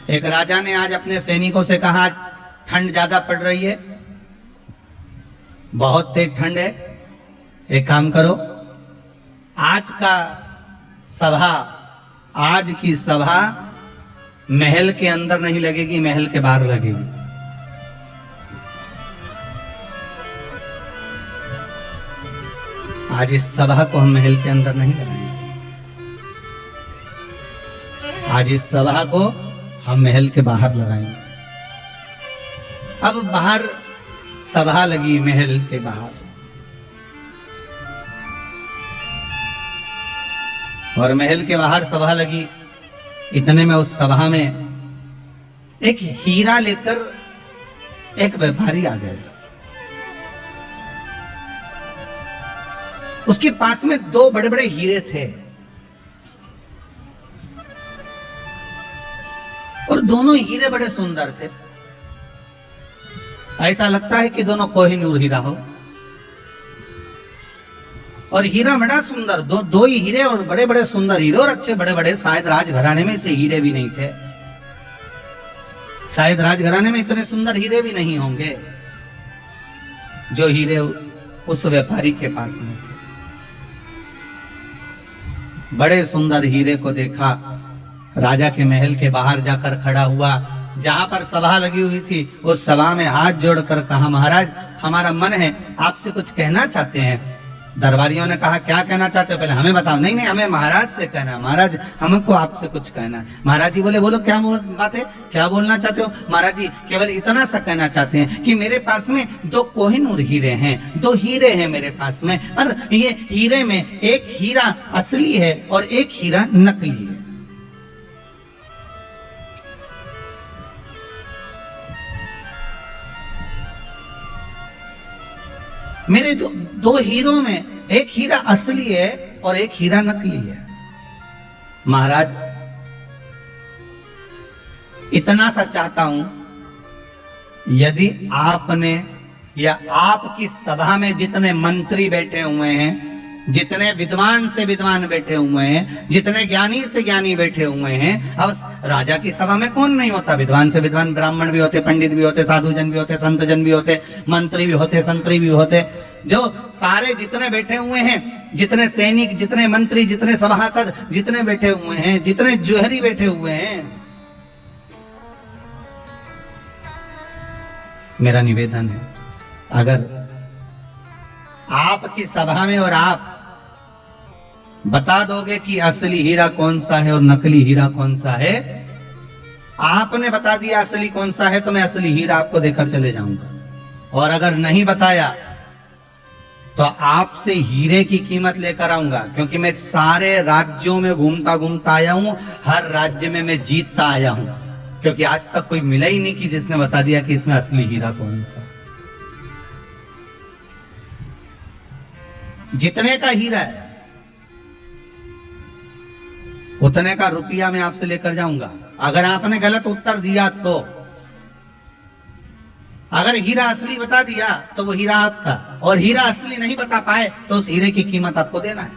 एक राजा ने आज अपने सैनिकों से कहा, ठंड ज्यादा पड़ रही है, बहुत तेज ठंड है, एक काम करो, आज की सभा महल के अंदर नहीं लगेगी, महल के बाहर लगेगी। आज इस सभा को हम महल के अंदर नहीं लगाएंगे, आज इस सभा को हम महल के बाहर लगाएंगे। अब बाहर सभा लगी, महल के बाहर, और महल के बाहर सभा लगी। इतने में उस सभा में एक हीरा लेकर एक व्यापारी आ गया। उसके पास में दो बड़े बड़े हीरे थे और दोनों हीरे बड़े सुंदर थे। ऐसा लगता है कि दोनों कोहिनूर हीरा हो, और हीरा बड़ा सुंदर, दो ही हीरे और बड़े बड़े सुंदर हीरे, और अच्छे बड़े बड़े। शायद राजघराने में से हीरे भी नहीं थे, शायद राजघराने में इतने सुंदर हीरे भी नहीं होंगे जो हीरे उस व्यापारी के पास में थे। बड़े सुंदर हीरे को देखा, राजा के महल के बाहर जाकर खड़ा हुआ, जहां पर सभा लगी हुई थी उस सभा में हाथ जोड़कर कहा, महाराज हमारा मन है आपसे कुछ कहना चाहते हैं। दरबारियों ने कहा, क्या कहना चाहते हो, पहले हमें बताओ। नहीं नहीं, हमें महाराज से कहना है, महाराज हमको आपसे कुछ कहना है। महाराज जी बोले, बोलो क्या बात है, क्या बोलना चाहते हो। महाराज जी केवल इतना सा कहना चाहते हैं कि मेरे पास में दो कोहिनूर हीरे हैं, दो हीरे हैं मेरे पास में, और ये हीरे में एक हीरा असली है और एक हीरा नकली है। मेरे दो हीरों में एक हीरा असली है और एक हीरा नकली है। महाराज इतना सा चाहता हूं, यदि आपने या आपकी सभा में जितने मंत्री बैठे हुए हैं, जितने विद्वान से विद्वान बैठे हुए हैं, जितने ज्ञानी से ज्ञानी बैठे हुए हैं, अब राजा की सभा में कौन नहीं होता, विद्वान से विद्वान, ब्राह्मण भी होते, पंडित भी होते, साधुजन भी होते, संतजन भी होते, मंत्री भी होते, संतरी भी होते, जो सारे जितने बैठे हुए हैं, जितने सैनिक, जितने मंत्री, जितने सभासद, जितने बैठे हुए हैं, जितने जोहरी बैठे हुए हैं, मेरा निवेदन है, अगर आपकी सभा में और आप बता दोगे कि असली हीरा कौन सा है और नकली हीरा कौन सा है, आपने बता दिया असली कौन सा है, तो मैं असली हीरा आपको देकर चले जाऊंगा, और अगर नहीं बताया तो आपसे हीरे की कीमत लेकर आऊंगा, क्योंकि मैं सारे राज्यों में घूमता घूमता आया हूं, हर राज्य में मैं जीतता आया हूं, क्योंकि आज तक कोई मिला ही नहीं कि जिसने बता दिया कि इसमें असली हीरा कौन सा। जितने का हीरा है उतने का रुपया मैं आपसे लेकर जाऊंगा। अगर आपने गलत उत्तर दिया तो, अगर हीरा असली बता दिया तो वो हीरा आपका, और हीरा असली नहीं बता पाए तो उस हीरे की कीमत आपको देना है,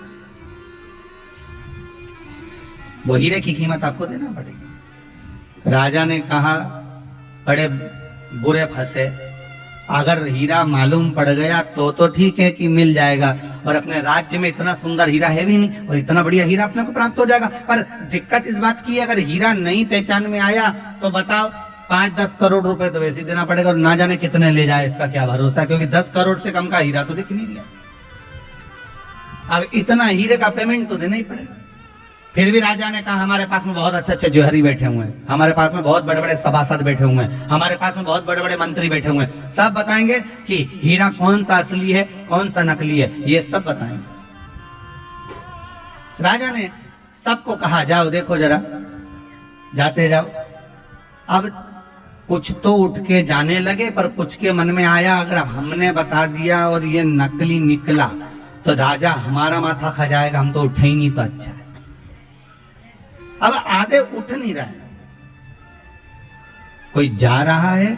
वो हीरे की कीमत आपको देना पड़ेगी। राजा ने कहा, बड़े बुरे फंसे, अगर हीरा मालूम पड़ गया तो ठीक है कि मिल जाएगा, और अपने राज्य में इतना सुंदर हीरा है भी नहीं, और इतना बढ़िया हीरा अपने को प्राप्त हो जाएगा। पर दिक्कत इस बात की है, अगर हीरा नहीं पहचान में आया तो बताओ 5-10 करोड़ रुपए तो वैसे देना पड़ेगा, और ना जाने कितने ले जाए इसका क्या भरोसा, क्योंकि 10 करोड़ से कम का हीरा तो दिख नहीं गया। अब इतना हीरे का पेमेंट तो देना ही पड़ेगा। फिर भी राजा ने कहा, हमारे पास में बहुत अच्छे अच्छे जोहरी बैठे हुए हैं, हमारे पास में बहुत बड़े बड़े सभासद बैठे हुए हैं, हमारे पास में बहुत बड़े बड़े मंत्री बैठे हुए हैं, सब बताएंगे कि हीरा कौन सा असली है, कौन सा नकली है, ये सब बताएंगे। राजा ने सबको कहा, जाओ देखो जरा, जाते जाओ। अब कुछ तो उठ के जाने लगे, पर कुछ के मन में आया, अगर हमने बता दिया और ये नकली निकला तो राजा हमारा माथा खा जाएगा, हम तो उठे ही नहीं तो अच्छा है। अब आधे उठ नहीं रहे, कोई जा रहा है,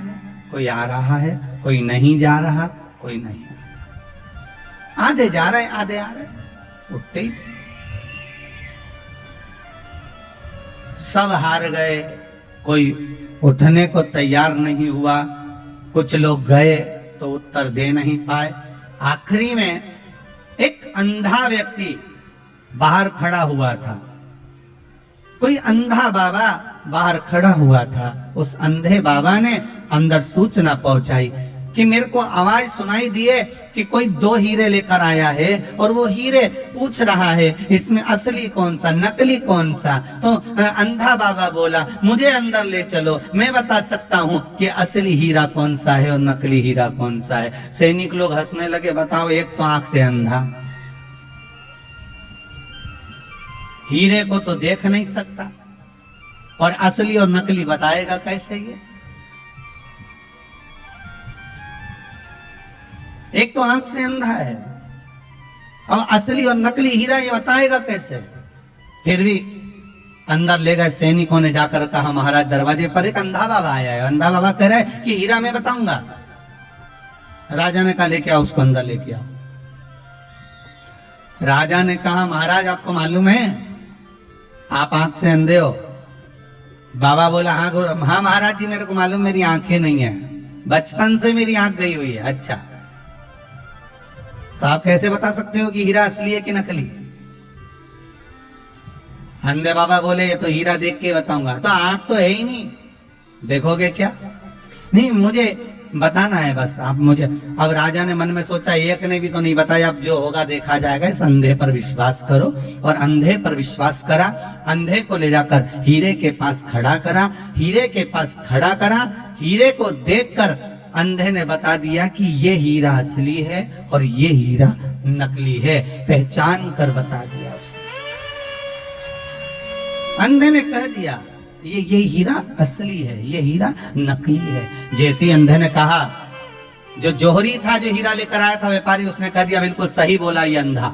कोई आ रहा है, कोई नहीं जा रहा, कोई नहीं आ रहा, आधे जा रहे, आधे आ रहे, उठते ही सब हार गए, कोई उठने को तैयार नहीं हुआ, कुछ लोग गए तो उत्तर दे नहीं पाए। आखिरी में एक अंधा व्यक्ति बाहर खड़ा हुआ था, कोई अंधा बाबा बाहर खड़ा हुआ था। उस अंधे बाबा ने अंदर सूचना पहुंचाई कि मेरे को आवाज सुनाई दिए कि कोई 2 हीरे लेकर आया है और वो हीरे पूछ रहा है इसमें असली कौन सा नकली कौन सा। तो अंधा बाबा बोला मुझे अंदर ले चलो, मैं बता सकता हूँ कि असली हीरा कौन सा है और नकली हीरा कौन सा है। सैनिक लोग हंसने लगे, बताओ एक तो आंख से अंधा, हीरे को तो देख नहीं सकता और असली और नकली बताएगा कैसे ये? एक तो आंख से अंधा है और असली और नकली हीरा ये बताएगा कैसे? फिर भी अंदर ले गए सैनिकों ने, जाकर कहा महाराज दरवाजे पर एक अंधा बाबा आया है, अंधा बाबा कह रहा है कि हीरा मैं बताऊंगा। राजा ने कहा लेके आओ उसको, अंदर लेके आओ। राजा ने कहा महाराज आपको मालूम है आप आंख से अंधे हो? बाबा बोला हाँ महाराज जी मेरे को मालूम, मेरी आंखें नहीं है, बचपन से मेरी आंख गई हुई है। अच्छा तो आप कैसे बता सकते हो कि हीरा असली है कि नकली? अंधे बाबा बोले ये तो हीरा देख के बताऊंगा। तो आंख तो है ही नहीं, देखोगे क्या? नहीं मुझे बताना है बस आप मुझे। अब राजा ने मन में सोचा एक ने भी तो नहीं बताया, अब जो होगा देखा जाएगा, इस अंधे पर विश्वास करो। और अंधे पर विश्वास करा, अंधे को ले जाकर हीरे के पास खड़ा करा, हीरे के पास खड़ा करा। हीरे को देखकर अंधे ने बता दिया कि ये हीरा असली है और ये हीरा नकली है, पहचान कर बता दिया। अंधे ने कह दिया ये हीरा असली है, ये हीरा नकली है। जैसे अंधे ने कहा, जो जोहरी था जो हीरा लेकर आया था व्यापारी, उसने कह दिया बिल्कुल सही बोला ये अंधा,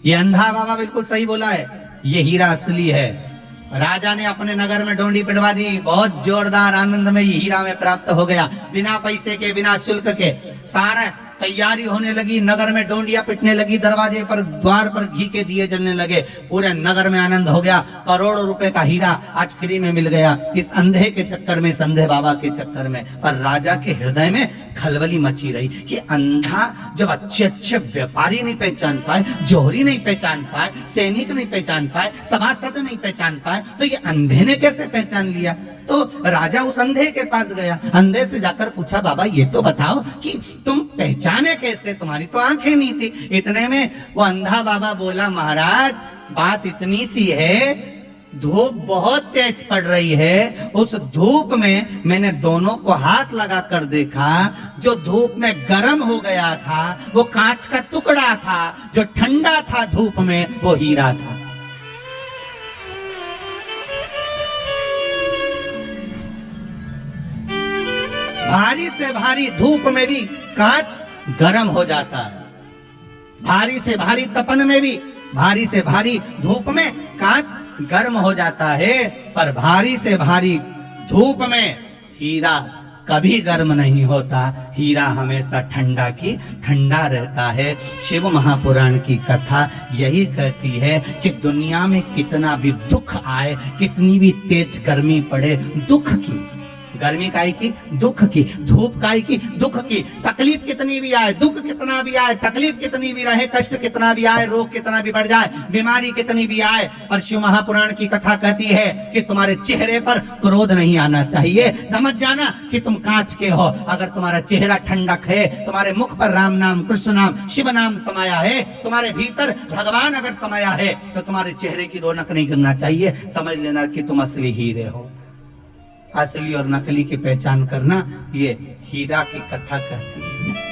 ये अंधा बाबा बिल्कुल सही बोला है, ये हीरा असली है। राजा ने अपने नगर में डोंडी पिटवा दी, बहुत जोरदार आनंद में ये हीरा में प्राप्त हो गया, बिना पैसे के बिना शुल्क के। सारा तैयारी होने लगी, नगर में डोंडियां पिटने लगी, दरवाजे पर द्वार पर घी के दिए जलने लगे, पूरे नगर में आनंद हो गया। करोड़ों रुपए का हीरा आज फ्री में मिल गया इस अंधे के चक्कर में, इस अंधे बाबा के चक्कर में। पर राजा के हृदय में खलबली मची रही कि अंधा जब अच्छे अच्छे व्यापारी नहीं पहचान पाए, जोहरी नहीं पहचान पाए, सैनिक नहीं पहचान पाए, सभासद नहीं पहचान पाए, तो ये अंधे ने कैसे पहचान लिया? तो राजा उस अंधे के पास गया, अंधे से जाकर पूछा बाबा ये तो बताओ कि तुम पहचाने कैसे, तुम्हारी तो आंखें नहीं थी। इतने में वो अंधा बाबा बोला महाराज बात इतनी सी है, धूप बहुत तेज पड़ रही है, उस धूप में मैंने दोनों को हाथ लगा कर देखा, जो धूप में गर्म हो गया था वो कांच का टुकड़ा था, जो ठंडा था धूप में वो हीरा था। भारी से भारी धूप में भी कांच गर्म हो जाता है, भारी से भारी तपन में भी, भारी से भारी धूप में कांच गर्म हो जाता है, पर भारी से भारी धूप में हीरा कभी गर्म नहीं होता, हीरा हमेशा ठंडा की ठंडा रहता है। शिव महापुराण की कथा यही कहती है कि दुनिया में कितना भी दुख आए, कितनी भी तेज गर्मी पड़े, दुख की, गर्मी काई की, दुख की, धूप काई की, दुख की, तकलीफ कितनी भी आए, दुख कितना भी आए, तकलीफ कितनी भी रहे, कष्ट कितना भी आए, रोग कितना भी बढ़ जाए, बीमारी कितनी भी आए, पर शिव महापुराण की कथा कहती है कि तुम्हारे चेहरे पर क्रोध नहीं आना चाहिए। समझ जाना कि तुम कांच के हो। अगर तुम्हारा चेहरा ठंडक है, तुम्हारे मुख पर राम नाम, कृष्ण नाम, शिव नाम समाया है, तुम्हारे भीतर भगवान अगर समाया है, तो तुम्हारे चेहरे की रौनक नहीं करना चाहिए। समझ लेना कि तुम असली हीरे हो। असली और नकली की पहचान करना ये हीरा की कथा कहती है।